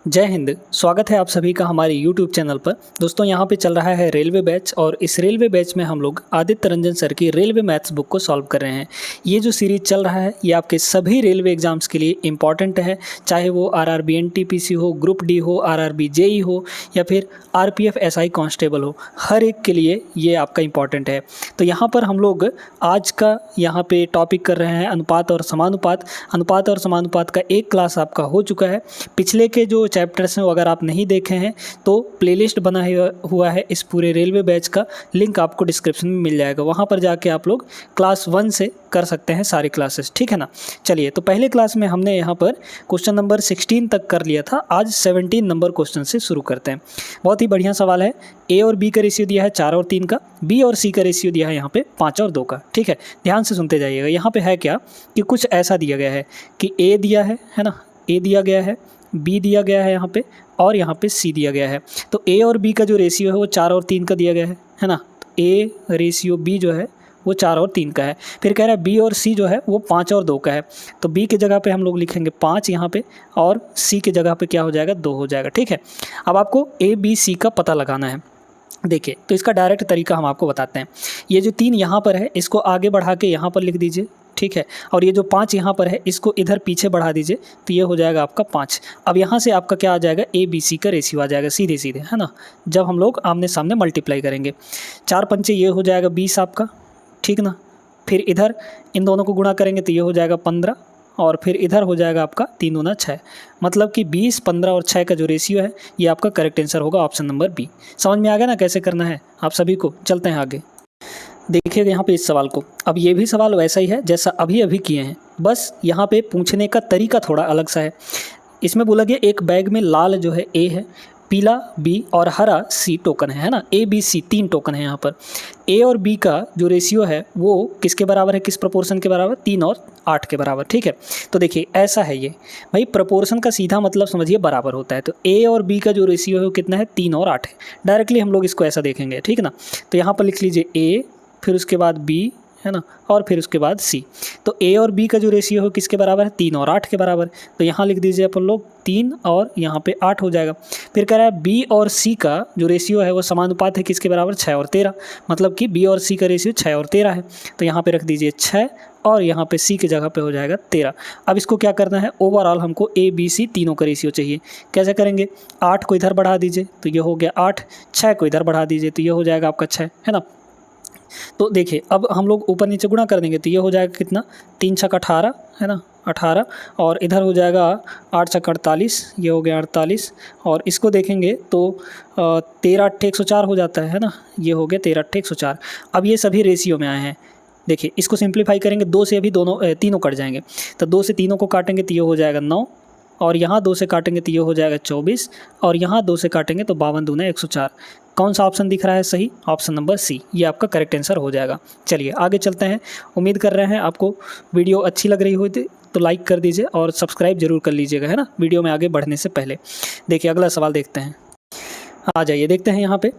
जय हिंद। स्वागत है आप सभी का हमारे YouTube चैनल पर। दोस्तों यहाँ पे चल रहा है रेलवे बैच और इस रेलवे बैच में हम लोग आदित्य रंजन सर की रेलवे मैथ्स बुक को सॉल्व कर रहे हैं। ये जो सीरीज चल रहा है ये आपके सभी रेलवे एग्जाम्स के लिए इम्पॉर्टेंट है, चाहे वो RRB NTPC हो, ग्रुप डी हो, RRB JE हो या फिर RPF SI कांस्टेबल हो, हर एक के लिए ये आपका इम्पॉर्टेंट है। तो यहाँ पर हम लोग आज का यहाँ पे टॉपिक कर रहे हैं अनुपात और समानुपात। अनुपात और समानुपात का एक क्लास आपका हो चुका है। पिछले के जो चैप्टर्स हैं वो अगर आप नहीं देखे हैं तो प्लेलिस्ट बना हुआ है इस पूरे रेलवे बैच का, लिंक आपको डिस्क्रिप्शन में मिल जाएगा। वहाँ पर जाके आप लोग क्लास 1 से कर सकते हैं सारी क्लासेस, ठीक है ना। चलिए, तो पहले क्लास में हमने यहाँ पर क्वेश्चन नंबर 16 तक कर लिया था। आज 17 नंबर क्वेश्चन से शुरू करते हैं। बहुत ही बढ़िया सवाल है। A और B का रेशियो दिया है 4 और 3 का, B और C का रेशियो दिया है यहाँ पे 5 और 2 का, ठीक है। ध्यान से सुनते जाइएगा। यहाँ पे है क्या कि कुछ ऐसा दिया गया है कि A दिया है ना, A दिया गया है, B दिया गया है यहाँ पे और यहाँ पे C दिया गया है। तो A और B का जो रेशियो है वो 4 और 3 का दिया गया है ना। तो A रेशियो B जो है वो 4 और 3 का है। फिर कह रहा है B और C जो है वो 5 और 2 का है। तो B की जगह पे हम लोग लिखेंगे 5 यहाँ पे और C की जगह पे क्या हो जाएगा, 2 हो जाएगा, ठीक है। अब आपको A B C का पता लगाना है। देखिए, तो इसका डायरेक्ट तरीका हम आपको बताते हैं। ये जो 3 यहाँ पर है इसको आगे बढ़ा के यहाँ पर लिख दीजिए, ठीक है। और ये जो 5 यहाँ पर है इसको इधर पीछे बढ़ा दीजिए, तो ये हो जाएगा आपका 5। अब यहाँ से आपका क्या आ जाएगा, ABC का रेशियो आ जाएगा सीधे सीधे, है ना। जब हम लोग आमने सामने मल्टीप्लाई करेंगे, 4 पंचे ये हो जाएगा 20 आपका, ठीक ना। फिर इधर इन दोनों को गुणा करेंगे तो ये हो जाएगा 15 और फिर इधर हो जाएगा आपका 3 दूना 6। मतलब कि 20, 15 और 6 का जो रेशियो है ये आपका करेक्ट आंसर होगा ऑप्शन नंबर बी। समझ में आ गया ना कैसे करना है आप सभी को। चलते हैं आगे, देखिएगा यहाँ पे इस सवाल को। अब ये भी सवाल वैसा ही है जैसा अभी किए हैं, बस यहाँ पे पूछने का तरीका थोड़ा अलग सा है। इसमें बोला गया एक बैग में लाल जो है A है, पीला B और हरा C टोकन है ना। A B C 3 टोकन है यहाँ पर। A और B का जो रेशियो है वो किसके बराबर है, किस प्रोपोर्शन के बराबर, 3 और 8 के बराबर, ठीक है। तो देखिए ऐसा है ये भाई, प्रोपोर्शन का सीधा मतलब समझिए बराबर होता है। तो A और B का जो रेशियो है वो कितना है, 3 और 8 है। डायरेक्टली हम लोग इसको ऐसा देखेंगे, ठीक है ना। तो यहाँ पर लिख लीजिए A, फिर उसके बाद B, है ना, और फिर उसके बाद C। तो A और B का जो रेशियो है किसके बराबर है, 3 और 8 के बराबर। तो यहाँ लिख दीजिए अपन लोग 3 और यहाँ पे 8 हो जाएगा। फिर कह रहा है B और C का जो रेशियो है वो समानुपात है किसके बराबर, 6 और 13। मतलब कि B और C का रेशियो 6 और 13 है। तो यहाँ पे रख दीजिए 6 और यहाँ पे C की जगह पे हो जाएगा 13। अब इसको क्या करना है, ओवरऑल हमको A B C तीनों का रेशियो चाहिए। कैसे करेंगे, 8 को इधर बढ़ा दीजिए तो ये हो गया 8, 6 को इधर बढ़ा दीजिए तो ये हो जाएगा आपका 6, है ना। तो देखिए अब हम लोग ऊपर नीचे गुणा कर देंगे तो ये हो जाएगा कितना, 3 छक 18, है ना, 18 और इधर हो जाएगा 8 छक 48, ये हो गया 48। और इसको देखेंगे तो 13 8 104 हो जाता है ना। ये हो गया 13 8 104। अब ये सभी रेशियो में आए हैं। देखिए इसको सिंप्लीफाई करेंगे, 2 से अभी तीनों कट जाएंगे। तो 2 से तीनों को काटेंगे तो ये हो जाएगा 9 और यहाँ 2 से काटेंगे तो ये हो जाएगा 24 और यहाँ 2 से काटेंगे तो 52 दूना 104। कौन सा ऑप्शन दिख रहा है सही, ऑप्शन नंबर C, ये आपका करेक्ट आंसर हो जाएगा। चलिए आगे चलते हैं। उम्मीद कर रहे हैं आपको वीडियो अच्छी लग रही हो तो लाइक कर दीजिए और सब्सक्राइब जरूर कर लीजिएगा, है ना, वीडियो में आगे बढ़ने से पहले। देखिए अगला सवाल देखते हैं। आ जाइए देखते हैं यहाँ पे।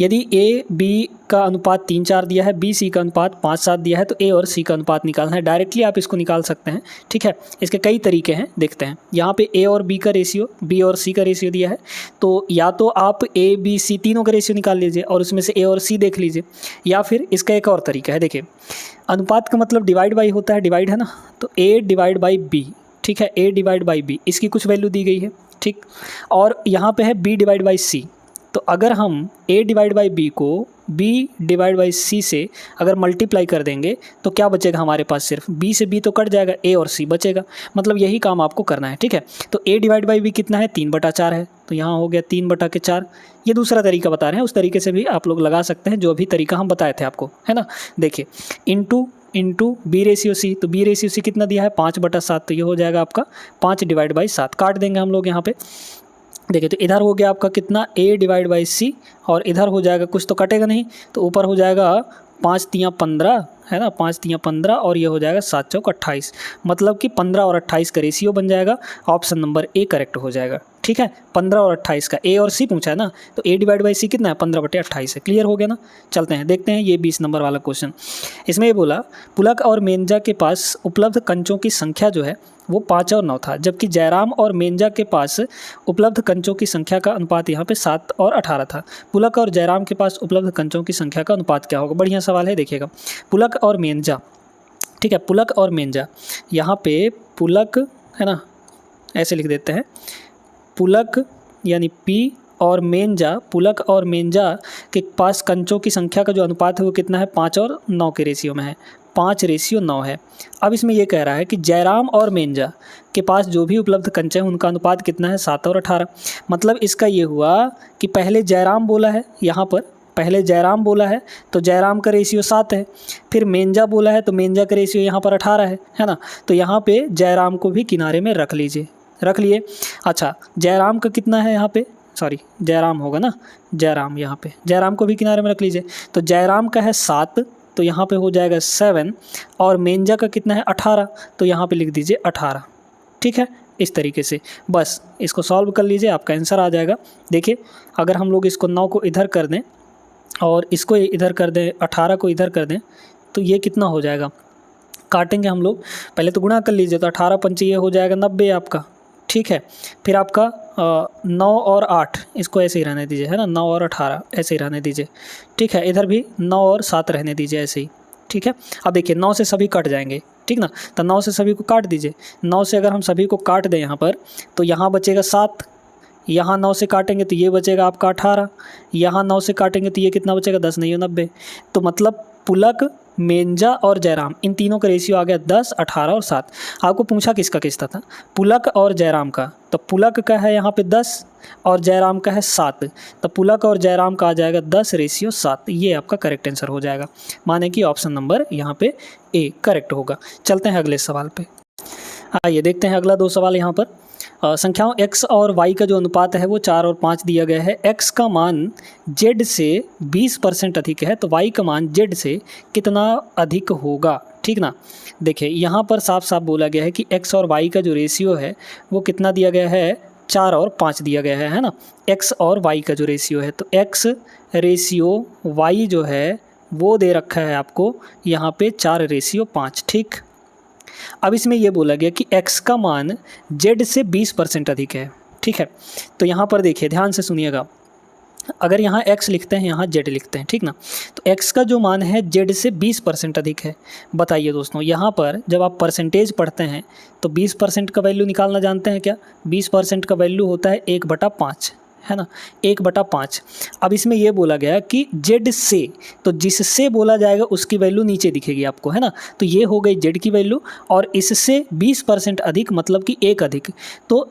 यदि A B का अनुपात 3 4 दिया है, B C का अनुपात 5 7 दिया है तो A और C का अनुपात निकालना है। डायरेक्टली आप इसको निकाल सकते हैं, ठीक है। इसके कई तरीके हैं, देखते हैं। यहाँ पे A और B का रेशियो, B और C का रेशियो दिया है तो या तो आप A B C तीनों का रेशियो निकाल लीजिए और उसमें से A और C देख लीजिए, या फिर इसका एक और तरीका है। देखिए अनुपात का मतलब डिवाइड बाई होता है, डिवाइड है ना। तो A डिवाइड बाई B, ठीक है, A डिवाइड बाई B, इसकी कुछ वैल्यू दी गई है, ठीक। और यहाँ पे है B डिवाइड बाई C। तो अगर हम A डिवाइड बाई B को B डिवाइड बाई C से अगर मल्टीप्लाई कर देंगे तो क्या बचेगा हमारे पास, सिर्फ B से B तो कट जाएगा, A और C बचेगा। मतलब यही काम आपको करना है, ठीक है। तो A डिवाइड बाई B कितना है, 3/4 है। तो यहाँ हो गया 3/4। ये दूसरा तरीका बता रहे हैं, उस तरीके से भी आप लोग लगा सकते हैं, जो भी तरीका हम बताए थे आपको, है ना। देखिए इंटू B रेशियो C, तो B रेशियो C कितना दिया है, 5/7। तो ये हो जाएगा आपका 5 डिवाइड बाई 7। काट देंगे हम लोग यहाँ पे। देखिए तो इधर हो गया आपका कितना, A डिवाइड बाई C और इधर हो जाएगा, कुछ तो कटेगा नहीं, तो ऊपर हो जाएगा 5 3 15 है ना, 5 3 15 और ये हो जाएगा 7 चौक 28, मतलब कि 15 और 28 का रेशियो बन जाएगा। ऑप्शन नंबर ए करेक्ट हो जाएगा। ठीक है, 15 और 28 का, ए और सी पूछा है ना, तो a डिवाइड बाई सी कितना है, 15/28 है। क्लियर हो गया ना। चलते हैं देखते हैं ये 20 नंबर वाला क्वेश्चन। इसमें ये बोला पुलक और मेंजा के पास उपलब्ध कंचों की संख्या जो है वो 5 और 9 था, जबकि जयराम और मेंजा के पास उपलब्ध कंचों की संख्या का अनुपात यहाँ पे 7 और 18 था। पुलक और जयराम के पास उपलब्ध कंचों की संख्या का अनुपात क्या होगा। बढ़िया सवाल है, देखिएगा। पुलक और मेंजा, ठीक है, पुलक और मेंजा, यहाँ पे पुलक है ना, ऐसे लिख देते हैं, पुलक यानी पी और मेंजा, पुलक और मेंजा के पास कंचों की संख्या का जो अनुपात है वो कितना है, 5 और 9 के रेशियो में है, 5:9 है। अब इसमें ये कह रहा है कि जयराम और मेंजा के पास जो भी उपलब्ध कंचे हैं उनका अनुपात कितना है, 7 और 18। मतलब इसका ये हुआ कि पहले जयराम बोला है, यहाँ पर पहले जयराम बोला है तो जयराम का रेशियो 7 है, फिर मेंजा बोला है तो मेंजा का रेशियो यहाँ पर 18 है ना। तो यहाँ पे जयराम को भी किनारे में रख लीजिए, रख लिए। अच्छा, जयराम का कितना है यहाँ पे, सॉरी जयराम होगा ना, जयराम, यहाँ पे जयराम को भी किनारे में रख लीजिए। तो जयराम का है 7, तो यहाँ पे हो जाएगा 7, और मेंजा का कितना है 18, तो यहाँ पे लिख दीजिए 18। ठीक है, इस तरीके से बस इसको सॉल्व कर लीजिए, आपका आंसर आ जाएगा। देखिए, अगर हम लोग इसको 9 को इधर कर दें और इसको इधर कर दें, 18 को इधर कर दें, तो ये कितना हो जाएगा, काटेंगे हम लोग, पहले तो गुणा कर लीजिए, तो 18 पंचे ये हो जाएगा 90 आपका। ठीक है, फिर आपका 9 और 8 इसको ऐसे ही रहने दीजिए, है ना, 9 और 18 ऐसे ही रहने दीजिए। ठीक है, इधर भी 9 और 7 रहने दीजिए ऐसे ही। ठीक है, अब देखिए 9 से सभी कट जाएंगे, ठीक ना, तो 9 से सभी को काट दीजिए। 9 से अगर हम सभी को काट दें यहाँ पर, तो यहाँ बचेगा 7, यहाँ 9 से काटेंगे तो ये बचेगा आपका 18, यहाँ 9 से काटेंगे तो ये कितना बचेगा, 10 नहीं 90। तो मतलब पुलक, मेंजा और जयराम, इन तीनों का रेशियो आ गया 10, 18 और 7। आपको पूछा किसका किसका था, पुलक और जयराम का, तो पुलक का है यहाँ पे 10 और जयराम का है 7, तो पुलक और जयराम का आ जाएगा 10:7। ये आपका करेक्ट आंसर हो जाएगा, माने कि ऑप्शन नंबर यहाँ पे ए करेक्ट होगा। चलते हैं अगले सवाल पे, आइए देखते हैं अगला 2 सवाल। यहाँ पर संख्याओं x और y का जो अनुपात है वो 4 और 5 दिया गया है। x का मान z से 20% अधिक है, तो y का मान z से कितना अधिक होगा। ठीक ना, देखिए यहाँ पर साफ साफ बोला गया है कि x और y का जो रेशियो है वो कितना दिया गया है, 4 और 5 दिया गया है ना। x और y का जो रेशियो है, तो x रेशियो y जो है वो दे रखा है आपको यहाँ पे 4:5। ठीक, अब इसमें ये बोला गया कि x का मान z से 20% अधिक है। ठीक है, तो यहाँ पर देखिए ध्यान से सुनिएगा, अगर यहाँ x लिखते हैं यहाँ z लिखते हैं, ठीक ना, तो x का जो मान है z से 20% अधिक है। बताइए दोस्तों, यहाँ पर जब आप परसेंटेज पढ़ते हैं तो 20% का वैल्यू निकालना जानते हैं क्या, 20% का वैल्यू होता है 1/5, है ना, 1/5। अब इसमें यह बोला गया कि z से, तो जिससे बोला जाएगा उसकी वैल्यू नीचे दिखेगी आपको, है ना, तो ये हो गई z की वैल्यू, और इससे 20% अधिक मतलब कि 1 अधिक, तो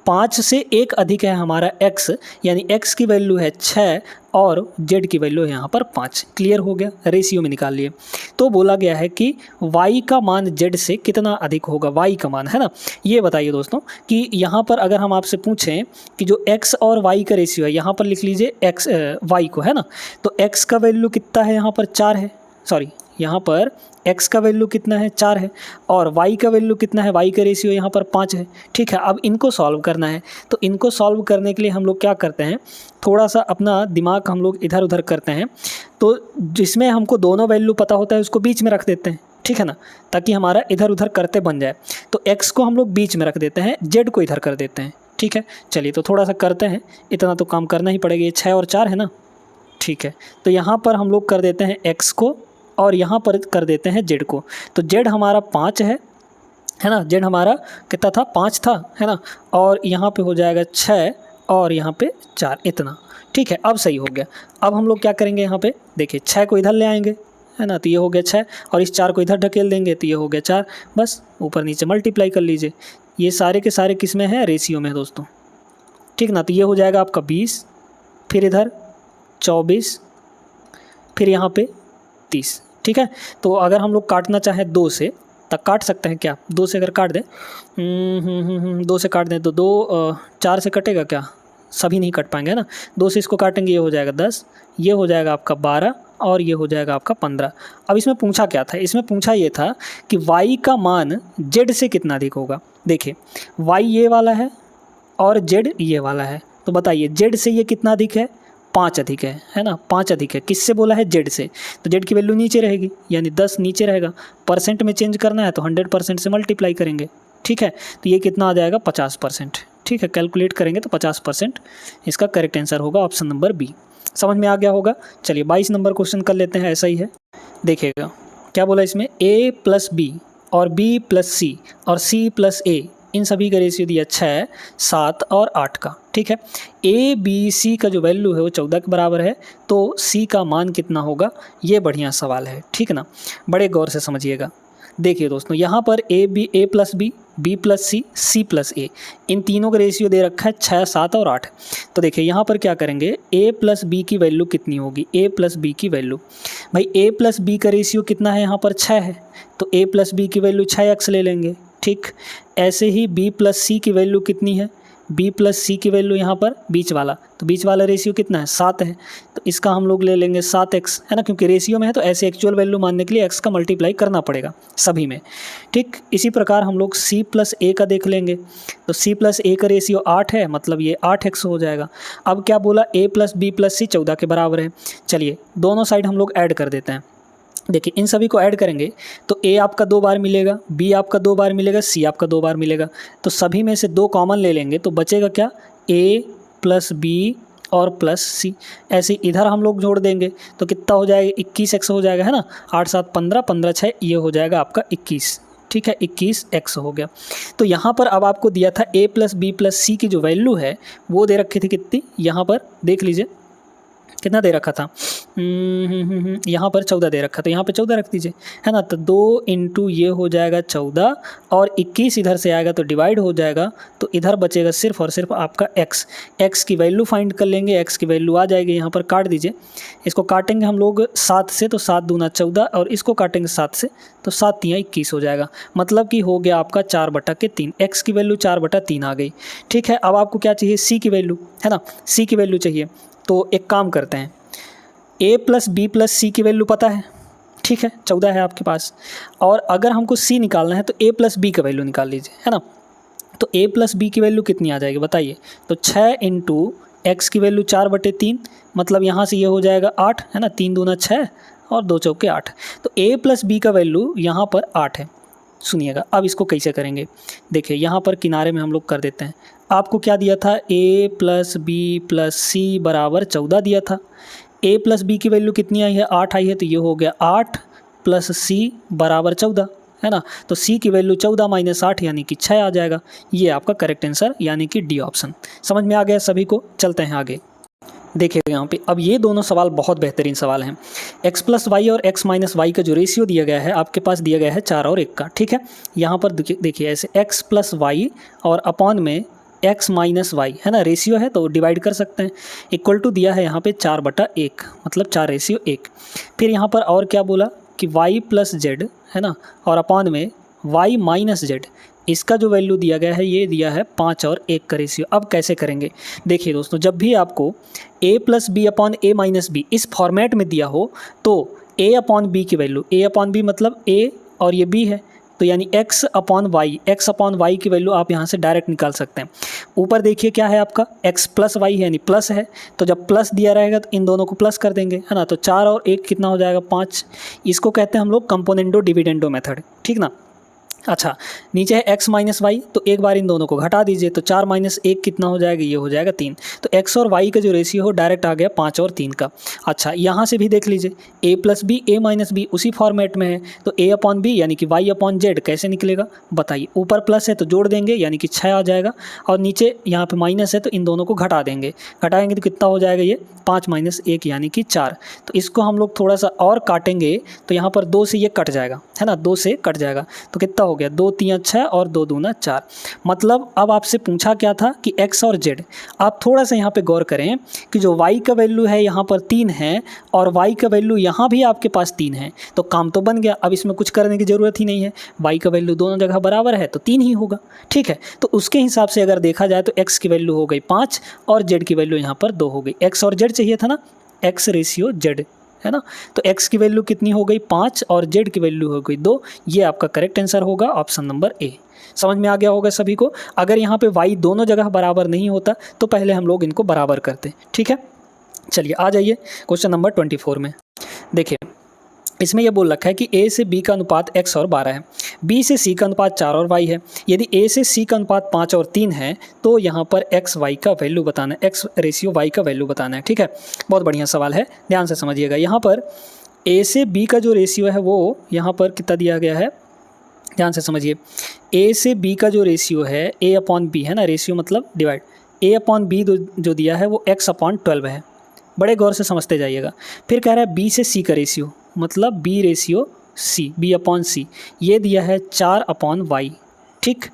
5 से 1 अधिक है हमारा x, यानी x की वैल्यू है 6 और z की वैल्यू है यहाँ पर 5। क्लियर हो गया, रेशियो में निकाल लिए। तो बोला गया है कि y का मान z से कितना अधिक होगा, y का मान, है ना। ये बताइए दोस्तों कि यहाँ पर अगर हम आपसे पूछें कि जो x और y का रेशियो है, यहाँ पर लिख लीजिए x y को, है ना, तो x का वैल्यू कितना है यहाँ पर 4 है, सॉरी यहाँ पर x का वैल्यू कितना है 4 है, और y का वैल्यू कितना है, y का रेशियो यहाँ पर 5 है। ठीक है, अब इनको सॉल्व करना है, तो इनको सॉल्व करने के लिए हम लोग क्या करते हैं, थोड़ा सा अपना दिमाग हम लोग इधर उधर करते हैं, तो जिसमें हमको दोनों वैल्यू पता होता है उसको बीच में रख देते हैं, ठीक है ना, ताकि हमारा इधर उधर करते बन जाए। तो x को हम लोग बीच में रख देते हैं, z को इधर कर देते हैं। ठीक है, चलिए तो थोड़ा सा करते हैं, इतना तो काम करना ही पड़ेगा, ये 6 और 4 है ना। ठीक है, तो यहाँ पर हम लोग कर देते हैं x को और यहाँ पर कर देते हैं z को, तो z हमारा 5 है ना, z हमारा कितना था, 5 था, है ना, और यहाँ पे हो जाएगा 6 और यहाँ पे 4, इतना। ठीक है, अब सही हो गया। अब हम लोग क्या करेंगे, यहाँ पे देखिए 6 को इधर ले आएंगे, है ना, तो ये हो गया 6, और इस 4 को इधर ढकेल देंगे तो ये हो गया 4, बस ऊपर नीचे मल्टीप्लाई कर लीजिए। ये सारे के सारे किस में है, रेशियो में दोस्तों। ठीक ना, तो ये हो जाएगा आपका 20, फिर इधर 24, फिर यहाँ पे 30। ठीक है, तो अगर हम लोग काटना चाहें 2 से तब काट सकते हैं क्या, 2 से अगर काट दें 2 से काट दें तो 2 4 से कटेगा क्या, सभी नहीं कट पाएंगे, है ना। 2 से इसको काटेंगे, ये हो जाएगा 10, ये हो जाएगा आपका 12 और ये हो जाएगा आपका 15। अब इसमें पूछा क्या था, इसमें पूछा ये था कि y का मान z से कितना अधिक होगा। देखिए y ये वाला है और z ये वाला है, तो बताइए z से ये कितना अधिक है, 5 अधिक है ना, 5 अधिक है। किससे बोला है, z से, तो z की वैल्यू नीचे रहेगी, यानी 10 नीचे रहेगा। परसेंट में चेंज करना है तो 100% से मल्टीप्लाई करेंगे, ठीक है। तो ये कितना आ जाएगा, 50%, ठीक है। कैलकुलेट करेंगे तो 50% इसका करेक्ट आंसर होगा ऑप्शन नंबर बी। समझ में आ गया होगा। चलिए 22 नंबर क्वेश्चन कर लेते हैं, ऐसा ही है। देखिएगा क्या बोला इसमें, a प्लस बी और b प्लस सी और c प्लस a, इन सभी का रेशियो दिया 6, 7 और 8 का, ठीक है। a b c का जो वैल्यू है वो 14 के बराबर है, तो c का मान कितना होगा, ये बढ़िया सवाल है, ठीक है ना। बड़े गौर से समझिएगा। देखिए दोस्तों, यहाँ पर a plus B, b plus C, c plus a, इन तीनों का रेशियो दे रखा है 6, 7 और 8। तो देखिए यहाँ पर क्या करेंगे, a प्लस बी की वैल्यू कितनी होगी, a प्लस बी की वैल्यू, भाई a प्लस बी का रेशियो कितना है, यहाँ पर 6 है, तो a प्लस बी की वैल्यू 6x ले लेंगे, ठीक। ऐसे ही b प्लस सी की वैल्यू कितनी है, b प्लस सी की वैल्यू यहाँ पर बीच वाला, तो बीच वाला रेशियो कितना है, 7 है, तो इसका हम लोग ले लेंगे 7x, है ना, क्योंकि रेशियो में है तो ऐसे एक्चुअल वैल्यू मानने के लिए x का मल्टीप्लाई करना पड़ेगा सभी में, ठीक। इसी प्रकार हम लोग c प्लस a का देख लेंगे, तो c प्लस a का रेशियो 8 है, मतलब ये 8x हो जाएगा। अब क्या बोला, a प्लस बी प्लस सी 14 के बराबर है। चलिए दोनों साइड हम लोग ऐड कर देते हैं। देखिए इन सभी को ऐड करेंगे तो a आपका 2 बार मिलेगा, b आपका 2 बार मिलेगा, c आपका 2 बार मिलेगा, तो सभी में से 2 कॉमन ले लेंगे तो बचेगा क्या, a प्लस बी और प्लस सी। ऐसे इधर हम लोग जोड़ देंगे तो कितना हो जाएगा, 21x हो जाएगा, है ना। 8 7 15, 15 6, ये हो जाएगा आपका 21, ठीक है, 21x हो गया। तो यहाँ पर अब आपको दिया था a प्लस बी प्लस सी की जो वैल्यू है वो दे रखी थी कितनी, यहाँ पर देख लीजिए कितना दे रखा था, यहाँ पर 14 दे रखा, तो यहाँ पे 14 रख दीजिए, है ना। तो 2 इंटू ये हो जाएगा 14 और 21 इधर से आएगा तो डिवाइड हो जाएगा, तो इधर बचेगा सिर्फ और सिर्फ आपका x की वैल्यू फाइंड कर लेंगे, x की वैल्यू आ जाएगी, यहाँ पर काट दीजिए। इसको काटेंगे हम लोग 7 से, तो 7 दूना 14 और इसको काटेंगे 7 से तो 7 तियाँ 21 हो जाएगा, मतलब कि हो गया आपका 4/3, x की वैल्यू 4/3 आ गई, ठीक है। अब आपको क्या चाहिए, c की वैल्यू, है ना, c की वैल्यू चाहिए। तो एक काम करते हैं, a प्लस बी प्लस सी की वैल्यू पता है, ठीक है, 14 है आपके पास, और अगर हमको c निकालना है तो a प्लस बी का वैल्यू निकाल लीजिए, है ना। तो a प्लस बी की वैल्यू कितनी आ जाएगी बताइए, तो 6 इंटू एक्स की वैल्यू 4/3, मतलब यहाँ से ये हो जाएगा 8, है ना, 3 दूना 6 और 2 चौके 8, तो a प्लस बी का वैल्यू यहाँ पर 8 है। सुनिएगा अब इसको कैसे करेंगे, देखिए यहाँ पर किनारे में हम लोग कर देते हैं। आपको क्या दिया था, a प्लस बी प्लस सी बराबर 14 दिया था, a प्लस बी की वैल्यू कितनी आई है, 8 आई है, तो ये हो गया 8 प्लस c बराबर 14, है ना। तो c की वैल्यू 14 माइनस 8 यानी कि 6 आ जाएगा। ये आपका करेक्ट आंसर यानी कि डी ऑप्शन। समझ में आ गया सभी को, चलते हैं आगे। देखिए यहाँ पे अब ये दोनों सवाल बहुत बेहतरीन सवाल हैं। x प्लस वाई और x माइनस वाई का जो रेशियो दिया गया है आपके पास दिया गया है 4 और 1 का, ठीक है। यहाँ पर देखिए ऐसे x प्लस वाई और अपॉन में x माइनस वाई, है ना, रेशियो है तो डिवाइड कर सकते हैं। इक्वल टू दिया है यहाँ पे 4/1, मतलब 4:1। फिर यहाँ पर और क्या बोला कि y प्लस जेड, है ना, और अपॉन में y माइनस जेड, इसका जो वैल्यू दिया गया है ये दिया है 5 और 1 का रेशियो। अब कैसे करेंगे, देखिए दोस्तों, जब भी आपको a plus B upon a minus B इस फॉर्मेट में दिया हो तो a अपॉन बी की वैल्यू, a अपॉन बी मतलब a और ये b है, तो यानी x अपॉन वाई की वैल्यू आप यहाँ से डायरेक्ट निकाल सकते हैं। ऊपर देखिए क्या है आपका x प्लस वाई है, यानी प्लस है, तो जब प्लस दिया रहेगा तो इन दोनों को प्लस कर देंगे, है ना। तो 4 और 1 कितना हो जाएगा, 5। इसको कहते हैं हम लोग कंपोनेंडो डिविडेंडो मेथड, ठीक ना। अच्छा, नीचे है x माइनस वाई, तो एक बार इन दोनों को घटा दीजिए, तो 4 माइनस 1 कितना हो जाएगा, ये हो जाएगा 3। तो x और y का जो रेशियो हो डायरेक्ट आ गया 5 और 3 का। अच्छा, यहाँ से भी देख लीजिए a plus B a minus B उसी फॉर्मेट में है, तो a अपॉन बी यानी कि y अपॉन जेड कैसे निकलेगा बताइए। ऊपर प्लस है तो जोड़ देंगे यानी कि 6 आ जाएगा, और नीचे यहाँ पे माइनस है तो इन दोनों को घटा देंगे, घटाएंगे तो कितना हो जाएगा, ये 5 माइनस 1 यानी कि 4। तो इसको हम लोग थोड़ा सा और काटेंगे तो यहाँ पर 2 से ये कट जाएगा, है ना, 2 से कट जाएगा, तो कितना हो गया 2 3 6 और 2 दूना 4। मतलब अब आपसे पूछा क्या था कि x और z। आप थोड़ा सा यहाँ पे गौर करें कि जो y का वैल्यू है यहाँ पर 3 है और y का वैल्यू यहाँ भी आपके पास 3 है, तो काम तो बन गया। अब इसमें कुछ करने की ज़रूरत ही नहीं है, y का वैल्यू दोनों जगह बराबर है तो 3 ही होगा। ठीक है, तो उसके हिसाब से अगर देखा जाए तो x की वैल्यू हो गई 5 और z की वैल्यू यहाँ पर 2 हो गई। x और z चाहिए था ना, x रेशियो z है ना, तो x की वैल्यू कितनी हो गई 5 और z की वैल्यू हो गई 2। ये आपका करेक्ट आंसर होगा ऑप्शन नंबर ए। समझ में आ गया होगा सभी को। अगर यहाँ पे y दोनों जगह बराबर नहीं होता तो पहले हम लोग इनको बराबर करते। ठीक है, चलिए आ जाइए क्वेश्चन नंबर 24 में। देखिए इसमें यह बोल रखा है कि a से b का अनुपात x और 12 है, b से c का अनुपात 4 और y है। यदि a से c का अनुपात 5 और 3 है तो यहाँ पर x y का वैल्यू बताना है, x रेशियो y का वैल्यू बताना है। ठीक है, बहुत बढ़िया सवाल है, ध्यान से समझिएगा। यहाँ पर a से b का जो रेशियो है वो यहाँ पर कितना दिया गया है, ध्यान से समझिए। a से b का जो रेशियो है a अपॉन b है ना, रेशियो मतलब डिवाइड, a अपॉन b जो दिया है वो x अपॉन 12 है। बड़े गौर से समझते जाइएगा। फिर कह रहा है b से c का रेशियो मतलब b ratio c, b upon c, ये दिया है 4 अपॉन y। ठीक,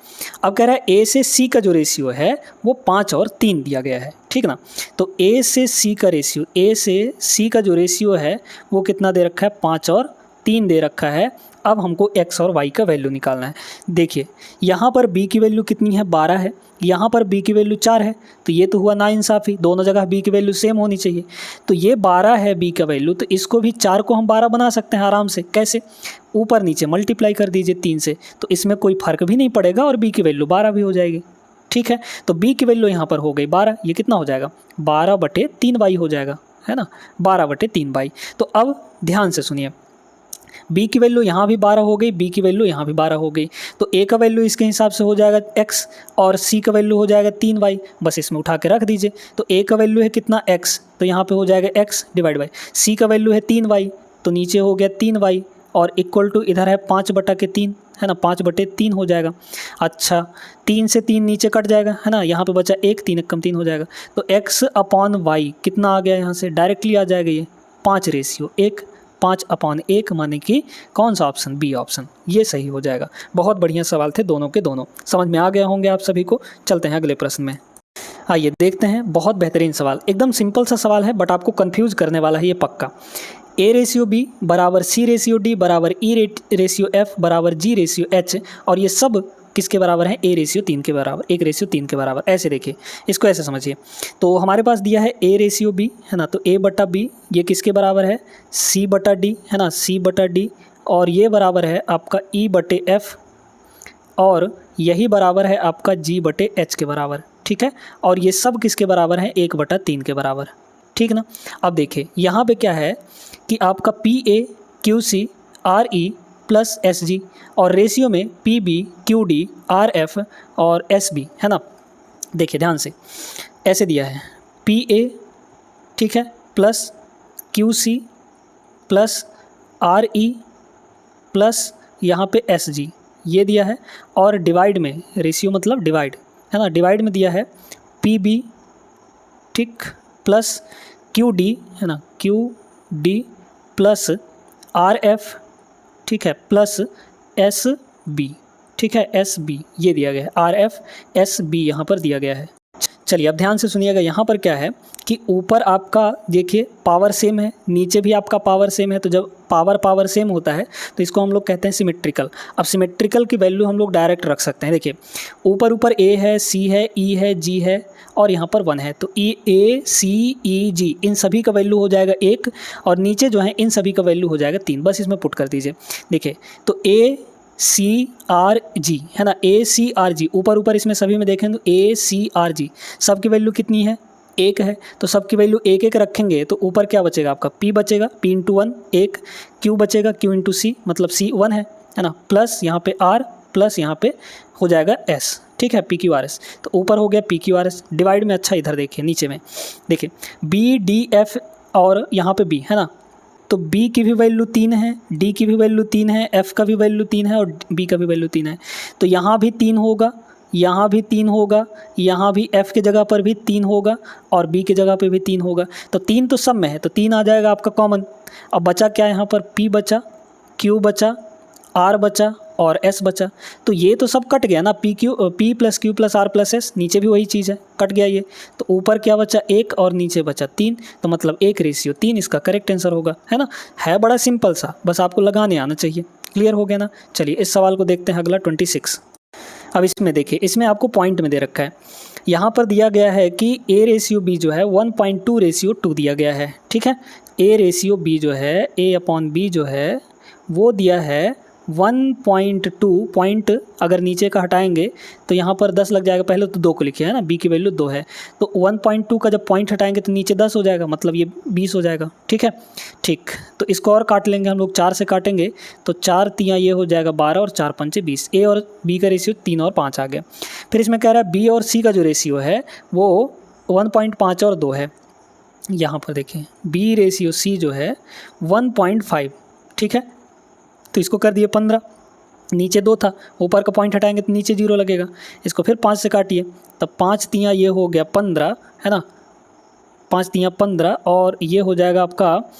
अब कह रहा है a से c का जो रेशियो है वो 5 और 3 दिया गया है। ठीक ना, तो a से c का रेशियो, a से c का जो रेशियो है वो कितना दे रखा है, 5 और 3 दे रखा है। अब हमको x और y का वैल्यू निकालना है। देखिए यहाँ पर b की वैल्यू कितनी है, 12 है, यहाँ पर b की वैल्यू 4 है, तो ये तो हुआ नाइंसाफ़ी, दोनों जगह b की वैल्यू सेम होनी चाहिए। तो ये 12 है b का वैल्यू, तो इसको भी 4 को हम 12 बना सकते हैं आराम से। कैसे, ऊपर नीचे मल्टीप्लाई कर दीजिए 3 से, तो इसमें कोई फ़र्क भी नहीं पड़ेगा और b की वैल्यू 12 भी हो जाएगी। ठीक है, तो b की वैल्यू यहाँ पर हो गई 12, ये कितना हो जाएगा 12/3y हो जाएगा, है ना, 12/3y। तो अब ध्यान से सुनिए, b की वैल्यू यहाँ भी 12 हो गई, b की वैल्यू यहाँ भी 12 हो गई, तो a का वैल्यू इसके हिसाब से हो जाएगा x और c का वैल्यू हो जाएगा 3y। बस इसमें उठा के रख दीजिए। तो a का वैल्यू है कितना x, तो यहाँ पे हो जाएगा x डिवाइड बाई, c का वैल्यू है 3y तो नीचे हो गया 3y और इक्वल टू इधर है 5/3 है ना, 5/3 हो जाएगा। अच्छा 3 से 3 नीचे कट जाएगा है ना, यहाँ पे बचा 1, 3 कम 3 हो जाएगा। तो x अपॉन y कितना आ गया, यहाँ से डायरेक्टली आ जाएगा ये 5 रेशियो 1, 5/1 माने कि कौन सा ऑप्शन, बी ऑप्शन, ये सही हो जाएगा। बहुत बढ़िया सवाल थे दोनों के दोनों, समझ में आ गया होंगे आप सभी को। चलते हैं अगले प्रश्न में, आइए देखते हैं। बहुत बेहतरीन सवाल, एकदम सिंपल सा सवाल है बट आपको कंफ्यूज करने वाला है ये पक्का। a रेशियो b बराबर c रेशियो d बराबर e रेशियो f बराबर g रेशियो h, और ये सब किसके बराबर है, a रेशियो 3 के बराबर, 1 रेशियो 3 के बराबर। ऐसे देखिए, इसको ऐसे समझिए। तो हमारे पास दिया है a रेशियो b है ना, तो a/b ये किसके बराबर है, c/d है ना, c/d, और ये बराबर है आपका e/f, और यही बराबर है आपका g/h के बराबर। ठीक है, और ये सब किसके बराबर है, 1/3 के बराबर। ठीक ना, अब देखिए यहाँ पे क्या है कि आपका PA QC RE plus SG और रेशियो में PB QD RF और SB है ना। देखिए ध्यान से, ऐसे दिया है PA ठीक है plus QC plus RE plus यहाँ पे SG ये दिया है, और डिवाइड में, रेशियो मतलब डिवाइड है ना, डिवाइड में दिया है PB ठीक प्लस QD है ना, QD प्लस RF ठीक है प्लस SB ठीक है, SB ये दिया गया है, RF SB यहाँ पर दिया गया है। चलिए अब ध्यान से सुनिएगा, यहाँ पर क्या है कि ऊपर आपका देखिए पावर सेम है, नीचे भी आपका पावर सेम है, तो जब पावर सेम होता है तो इसको हम लोग कहते हैं सिमेट्रिकल। अब सिमेट्रिकल की वैल्यू हम लोग डायरेक्ट रख सकते हैं। देखिए ऊपर A है, C है, E है, G है और यहाँ पर 1 है, तो A C E G इन सभी का वैल्यू हो जाएगा 1, और नीचे जो है इन सभी का वैल्यू हो जाएगा 3। बस इसमें पुट कर दीजिए। देखिए तो A C R G है ना, A C R G ऊपर इसमें सभी में देखें तो A C R G सब की वैल्यू कितनी है, 1 है, तो सबकी वैल्यू 1 रखेंगे तो ऊपर क्या बचेगा आपका, P बचेगा, P इंटू 1 1, Q बचेगा, Q इंटू C मतलब C 1 है ना, प्लस यहाँ पे R प्लस यहाँ पे हो जाएगा S ठीक है, PQRS। तो ऊपर हो गया PQRS, डिवाइड में अच्छा इधर देखिए नीचे में देखिए BDF और यहाँ पे B है ना, तो B की भी वैल्यू 3 है, D की भी वैल्यू 3 है, F का भी वैल्यू 3 है और B का भी वैल्यू 3 है, तो यहाँ भी 3 होगा, यहाँ भी 3 होगा, यहाँ भी F के जगह पर भी 3 होगा और B की जगह पे भी 3 होगा, तो 3 तो सब में है, तो 3 आ जाएगा आपका कॉमन। अब बचा क्या यहाँ पर, P बचा, Q बचा, R बचा और s बचा। तो ये तो सब कट गया ना, p plus Q plus r plus s, नीचे भी वही चीज़ है, कट गया ये। तो ऊपर क्या बचा 1 और नीचे बचा 3, तो मतलब 1:3 इसका करेक्ट आंसर होगा, है ना। है बड़ा सिंपल सा, बस आपको लगाने आना चाहिए। क्लियर हो गया ना। चलिए इस सवाल को देखते हैं अगला 26। अब इसमें देखिए, इसमें आपको पॉइंट में दे रखा है, यहाँ पर दिया गया है कि a/b जो है 1.2/2 दिया गया है, ठीक है। a/b जो है, a/b जो है वो दिया है 1.2 पॉइंट, अगर नीचे का हटाएंगे तो यहाँ पर 10 लग जाएगा, पहले तो 2 को लिखिए, है ना, b की वैल्यू 2 है, तो 1.2 का जब पॉइंट हटाएंगे तो नीचे 10 हो जाएगा, मतलब ये 20 हो जाएगा, ठीक है। ठीक, तो इसको और काट लेंगे हम लोग, 4 से काटेंगे तो 4 तियाँ ये हो जाएगा 12 और 4 पंचे 20। ए और बी का रेशियो 3 और 5 आ गया। फिर इसमें कह रहा है बी और सी का जो रेशियो है वो 1.5 और 2 है। यहाँ पर देखें b/c जो है 1.5, ठीक है। तो इसको कर दिए 15, नीचे 2 था, ऊपर का पॉइंट हटाएंगे तो नीचे 0 लगेगा। इसको फिर 5 से काटिए, तब 5 तियाँ ये हो गया 15, है ना, 5 तियाँ 15, और ये हो जाएगा आपका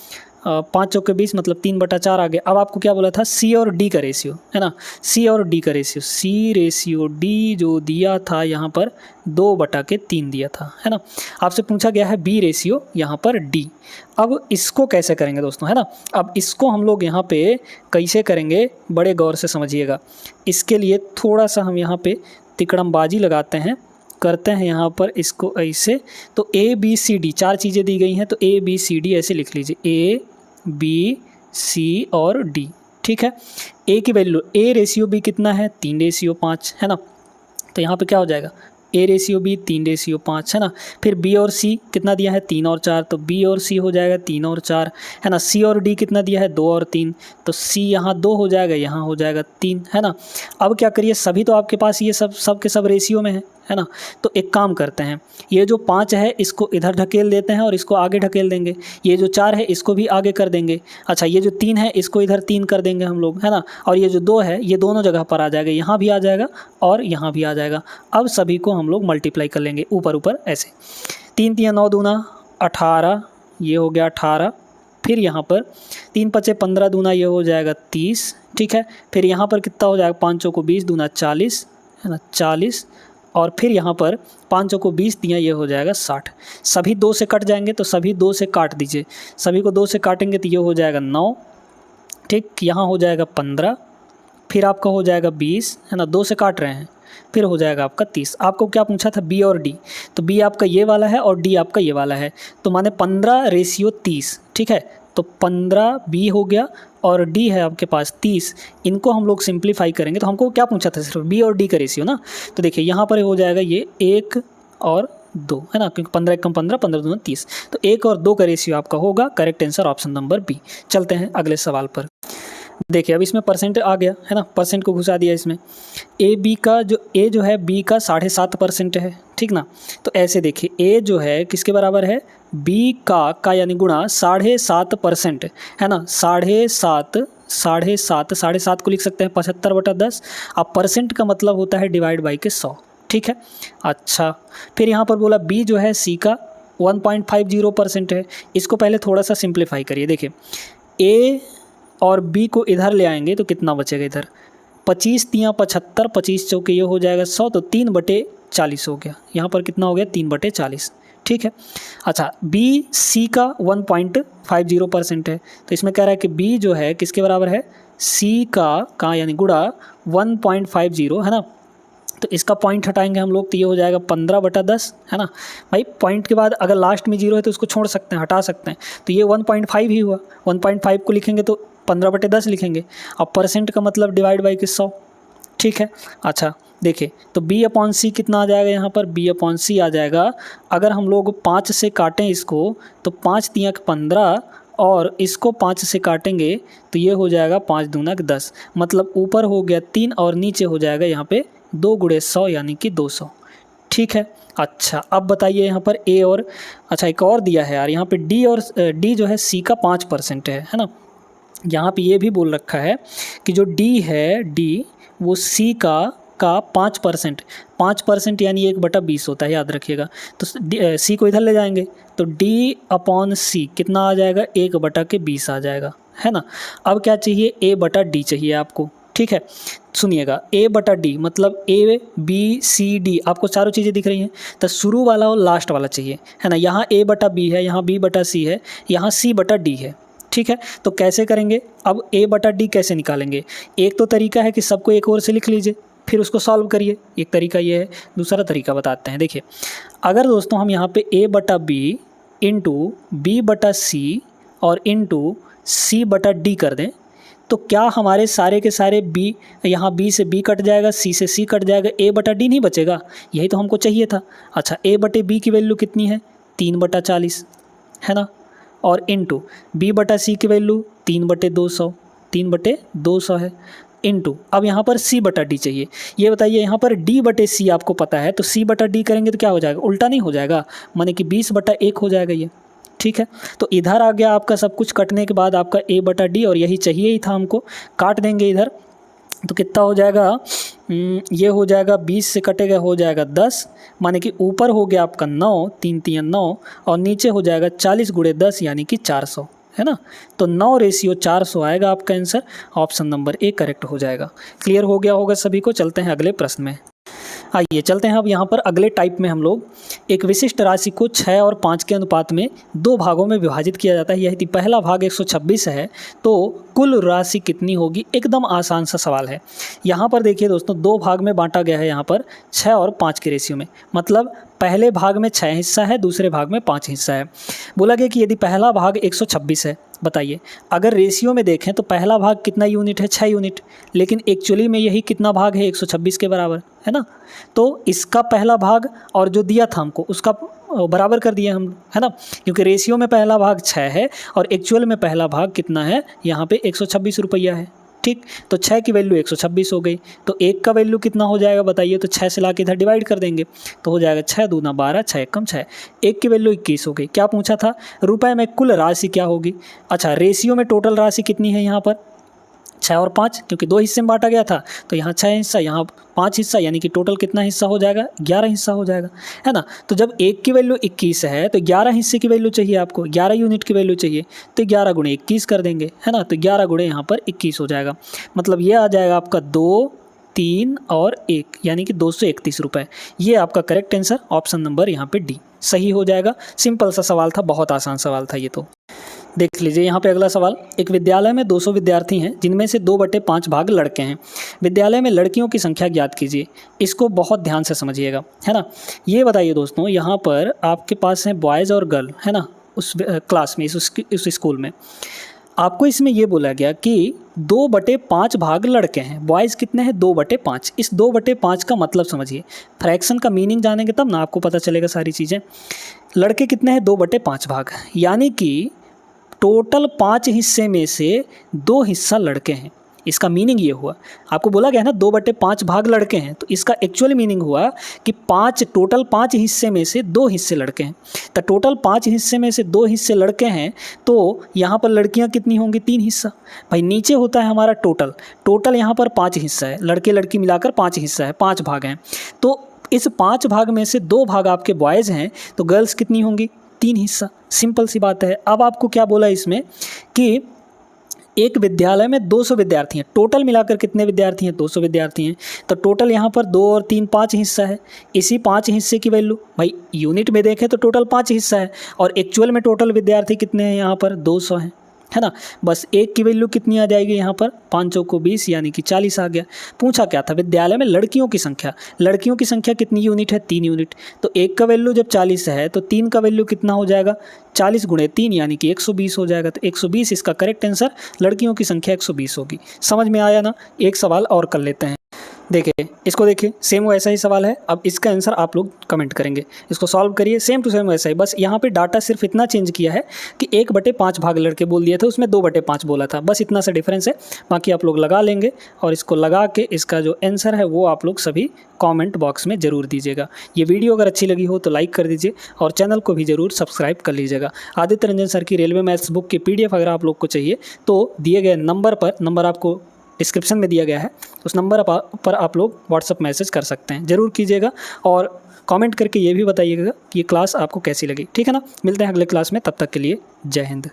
5 चौके 20, मतलब 3/4 आ गया। अब आपको क्या बोला था, सी और डी का रेशियो, है ना, सी और डी का रेशियो, C/D जो दिया था यहाँ पर 2/3 दिया था, है ना। आपसे पूछा गया है b/, यहाँ पर d। अब इसको कैसे करेंगे दोस्तों, है ना। अब इसको हम लोग यहाँ पे कैसे करेंगे, बड़े गौर से समझिएगा। इसके लिए थोड़ा सा हम यहाँ पे तिकड़मबाजी लगाते हैं, करते हैं यहाँ पर इसको ऐसे। तो ABCD 4 चीज़ें दी गई हैं, तो ABCD ऐसे लिख लीजिए, ABC और D, ठीक है। A की वैल्यू, a/b कितना है 3/5, है ना। तो यहाँ पे क्या हो जाएगा, a/b 3/5, है ना। फिर B और C कितना दिया है 3 और 4, तो B और C हो जाएगा 3 और 4, है ना। C और D कितना दिया है 2 और 3, तो C यहाँ 2 हो जाएगा, यहाँ हो जाएगा 3, है ना। अब क्या करिए, सभी तो आपके पास ये सब के सब रेशियो में है ना। तो एक काम करते हैं, ये जो 5 है इसको इधर ढकेल देते हैं और इसको आगे ढकेल देंगे। ये जो 4 है इसको भी आगे कर देंगे। अच्छा, ये जो 3 है इसको इधर 3 कर देंगे हम लोग, है ना। और ये जो 2 है ये दोनों जगह पर आ जाएगा, यहाँ भी आ जाएगा और यहाँ भी आ जाएगा। अब सभी को हम लोग मल्टीप्लाई कर लेंगे ऊपर ऊपर ऐसे। 3 तियाँ 9 दूना 18, ये हो गया 18। फिर यहाँ पर 3 पचे 15 दूना ये हो जाएगा 30, ठीक है। फिर यहाँ पर कितना हो जाएगा, 5 चौको 20 दूना 40, है ना, 40। और फिर यहाँ पर 5 चौको 20 दिया, ये हो जाएगा 60। सभी 2 से कट जाएंगे तो सभी 2 से काट दीजिए, सभी को 2 से काटेंगे तो ये हो जाएगा 9, ठीक। यहाँ हो जाएगा 15, फिर आपका हो जाएगा 20, है ना, 2 से काट रहे हैं, फिर हो जाएगा आपका 30। आपको क्या पूछा था, B और D, तो B आपका ये वाला है और D आपका ये वाला है, तो माने 15/30, ठीक है। तो 15 B हो गया और D है आपके पास 30। इनको हम लोग सिंप्लीफाई करेंगे तो हमको क्या पूछा था, सिर्फ B और D का रेशियो ना। तो देखिए यहाँ पर हो जाएगा ये 1 और 2, है ना, क्योंकि 15 × 15 15 दूना 30, तो 1 और 2 का रेशियो आपका होगा। Correct answer option number B। चलते हैं अगले सवाल पर। देखिए अब इसमें परसेंट आ गया, है ना, परसेंट को घुसा दिया इसमें। A जो है B का 7.5% है, ठीक ना। तो ऐसे देखिए A जो है किसके बराबर है, B का यानी गुणा 7.5%, है ना। 7.5 को लिख सकते हैं 75/10। अब परसेंट का मतलब होता है डिवाइड बाई के 100, ठीक है। अच्छा, फिर यहाँ पर बोला B जो है C का 1.50% है। इसको पहले थोड़ा सा सिंप्लीफाई करिए। देखिए A और B को इधर ले आएंगे तो कितना बचेगा, इधर 25 तियाँ 75, 25 चौके ये हो जाएगा 100, तो 3/40 हो गया। यहाँ पर कितना हो गया 3/40, ठीक है। अच्छा, B C का 1.50% है, तो इसमें कह रहा है कि B जो है किसके बराबर है, C का यानी गुणा 1.50, है ना। तो इसका पॉइंट हटाएंगे हम लोग तो ये हो जाएगा 15/10, है ना। भाई पॉइंट के बाद अगर लास्ट में 0 है तो उसको छोड़ सकते हैं, हटा सकते हैं, तो ये 1.5 ही हुआ। 1.5 को लिखेंगे तो 15/10 लिखेंगे। अब परसेंट का मतलब डिवाइड बाई 100, ठीक है। अच्छा देखिए, तो B/C कितना आ जाएगा, यहाँ पर B/C आ जाएगा। अगर हम लोग 5 से काटें इसको तो 5 तियाँ 15 और इसको 5 से काटेंगे तो ये हो जाएगा 5 दूना 10, मतलब ऊपर हो गया 3 और नीचे हो जाएगा यहाँ पे 2 × 100 यानी कि 200, ठीक है। अच्छा अब बताइए यहाँ पर A और, अच्छा एक और दिया है यार, यहाँ पे D जो है C का 5% है ना। यहाँ पे ये भी बोल रखा है कि जो D है, D वो C का 5% यानी 1/20 होता है, याद रखिएगा। तो C को इधर ले जाएंगे तो D/C कितना आ जाएगा, 1/20 आ जाएगा, है ना। अब क्या चाहिए, A/D चाहिए आपको, ठीक है। सुनिएगा, ए बटा डी मतलब ए बी सी डी, आपको चारों चीज़ें दिख रही हैं, तो शुरू वाला और लास्ट वाला चाहिए, है ना। यहाँ ए बटा बी है, यहाँ बी बटा सी है, यहाँ सी बटा डी है, ठीक है। तो कैसे करेंगे, अब ए बटा डी कैसे निकालेंगे। एक तो तरीका है कि सबको एक ओर से लिख लीजिए, फिर उसको सॉल्व करिए, एक तरीका ये है। दूसरा तरीका बताते हैं, देखिए अगर दोस्तों हम यहाँ पे ए बटा बी इंटू बी बटा सी और इंटू सी बटा डी कर दें, तो क्या हमारे सारे के सारे बी, यहाँ बी से बी कट जाएगा, सी से सी कट जाएगा, ए बटा डी नहीं बचेगा। यही तो हमको चाहिए था। अच्छा, ए बटे बी की वैल्यू कितनी है, 3/40 है ना, और इंटू बी बटा सी की वैल्यू 3/200, 3/200 है, इंटू अब यहाँ पर सी बटा डी चाहिए। ये बताइए यहाँ पर डी बटे सी आपको पता है, तो सी बटा डी करेंगे तो क्या हो जाएगा, उल्टा नहीं हो जाएगा, माने कि 20/1 हो जाएगा ये, ठीक है। तो इधर आ गया आपका सब कुछ कटने के बाद आपका ए बटा डी, और यही चाहिए ही था हमको। काट देंगे इधर, तो कितना हो जाएगा, ये हो जाएगा 20 से कटेगा हो जाएगा 10, माने कि ऊपर हो गया आपका 9, 3 3 9, और नीचे हो जाएगा 40 × 10 यानी कि 400, है ना। तो 9:400 आएगा आपका answer, option number A correct हो जाएगा। क्लियर हो गया होगा सभी को। चलते हैं अगले प्रश्न में। आइए चलते हैं अब यहाँ पर अगले टाइप में। हम लोग एक विशिष्ट राशि को 6 और 5 के अनुपात में 2 भागों में विभाजित किया जाता है। यदि पहला भाग 126 है तो कुल राशि कितनी होगी। एकदम आसान सा सवाल है। यहाँ पर देखिए दोस्तों, 2 भाग में बांटा गया है, यहाँ पर 6 और 5 के रेशियो में, मतलब पहले भाग में 6 हिस्सा है, दूसरे भाग में 5 हिस्सा है। बोला गया कि यदि पहला भाग 126 है, बताइए अगर रेशियो में देखें तो पहला भाग कितना यूनिट है, 6 यूनिट, लेकिन एक्चुअली में यही कितना भाग है, 126 के बराबर, है ना। तो इसका पहला भाग और जो दिया था हमको उसका बराबर कर दिए हम, है ना, क्योंकि रेशियो में पहला भाग 6 है और एक्चुअल में पहला भाग कितना है, यहाँ पे 126 रुपया है, ठीक। तो 6 की वैल्यू 126 हो गई, तो 1 का वैल्यू कितना हो जाएगा बताइए। तो 6 से ला के इधर डिवाइड कर देंगे तो हो जाएगा 6 दूना 12, 6 एकम 6, 1 की वैल्यू 21 हो गई। क्या पूछा था, रुपए में कुल राशि क्या होगी। अच्छा, रेशियो में टोटल राशि कितनी है यहाँ पर, 6 और 5, क्योंकि 2 हिस्से में बांटा गया था, तो यहाँ 6 हिस्सा, यहाँ 5 हिस्सा, यानी कि टोटल कितना हिस्सा हो जाएगा, 11 हिस्सा हो जाएगा, है ना। तो जब 1 की वैल्यू 21 है तो 11 हिस्से की वैल्यू चाहिए आपको, 11 यूनिट की वैल्यू चाहिए, तो 11 × 21 कर देंगे, है ना। तो 11 × यहाँ पर 21 हो जाएगा, मतलब ये आ जाएगा आपका 2, 3 और 1, यानी कि 231 रुपये। ये आपका करेक्ट आंसर, ऑप्शन नंबर यहाँ पे डी सही हो जाएगा। सिंपल सा सवाल था, बहुत आसान सवाल था ये तो। देख लीजिए यहाँ पे अगला सवाल। एक विद्यालय में 200 विद्यार्थी हैं, जिनमें से 2/5 भाग लड़के हैं। विद्यालय में लड़कियों की संख्या ज्ञात कीजिए। इसको बहुत ध्यान से समझिएगा, है ना। ये बताइए दोस्तों, यहाँ पर आपके पास हैं बॉयज़ और गर्ल, है ना, उस क्लास में, उस स्कूल में। आपको इसमें ये बोला गया कि 2/5 भाग लड़के हैं, बॉयज़ कितने हैं, 2/5। इस 2/5 का मतलब समझिए, फ्रैक्शन का मीनिंग जानेंगे तब ना आपको पता चलेगा सारी चीज़ें। लड़के कितने हैं, 2/5 भाग, यानी कि टोटल 5 हिस्से में से 2 हिस्सा लड़के हैं। इसका मीनिंग ये हुआ, आपको बोला गया ना 2/5 भाग लड़के हैं, तो इसका एक्चुअल मीनिंग हुआ कि टोटल 5 हिस्से में से 2 हिस्से लड़के हैं। तो टोटल 5 हिस्से में से 2 हिस्से लड़के हैं, तो यहाँ पर लड़कियाँ कितनी होंगी, 3 हिस्सा। भाई नीचे होता है हमारा टोटल यहाँ पर 5 हिस्सा है, लड़के लड़की मिलाकर 5 हिस्सा है, 5 भाग हैं। तो इस 5 भाग में से 2 भाग आपके बॉयज़ हैं, तो गर्ल्स कितनी होंगी, 3 हिस्सा। सिंपल सी बात है। अब आपको क्या बोला इसमें कि एक विद्यालय में 200 विद्यार्थी हैं, टोटल मिलाकर कितने विद्यार्थी हैं, 200 विद्यार्थी हैं। तो टोटल यहाँ पर 2 और 3 5 हिस्सा है। इसी 5 हिस्से की वैल्यू, भाई यूनिट में देखें तो टोटल 5 हिस्सा है, और एक्चुअल में टोटल विद्यार्थी कितने हैं, यहाँ पर 200 हैं, है ना। बस 1 की वैल्यू कितनी आ जाएगी, यहाँ पर 5 चौको 20 यानी कि 40 आ गया। पूछा क्या था, विद्यालय में लड़कियों की संख्या कितनी यूनिट है, 3 यूनिट। तो 1 का वैल्यू जब 40 है तो 3 का वैल्यू कितना हो जाएगा, 40 × 3 यानी कि 120 हो जाएगा। तो 120 इसका करेक्ट आंसर, लड़कियों की संख्या 120 होगी। समझ में आया ना। एक सवाल और कर लेते हैं, देखिए इसको, देखिए सेम वैसा ही सवाल है। अब इसका आंसर आप लोग कमेंट करेंगे, इसको सॉल्व करिए, सेम टू सेम वैसा ही। बस यहाँ पे डाटा सिर्फ इतना चेंज किया है कि 1/5 भाग लड़के बोल दिए थे, उसमें 2/5 बोला था, बस इतना सा डिफरेंस है। बाकी आप लोग लगा लेंगे, और इसको लगा के इसका जो आंसर है वो आप लोग सभी कमेंट बॉक्स में ज़रूर दीजिएगा। ये वीडियो अगर अच्छी लगी हो तो लाइक कर दीजिए, और चैनल को भी ज़रूर सब्सक्राइब कर लीजिएगा। आदित्य रंजन सर की रेलवे मैथ्स बुक की PDF अगर आप लोग को चाहिए तो दिए गए नंबर पर, नंबर आपको डिस्क्रिप्शन में दिया गया है, उस नंबर पर आप लोग व्हाट्सअप मैसेज कर सकते हैं, ज़रूर कीजिएगा। और कमेंट करके ये भी बताइएगा कि ये क्लास आपको कैसी लगी, ठीक है ना। मिलते हैं अगले क्लास में, तब तक के लिए जय हिंद।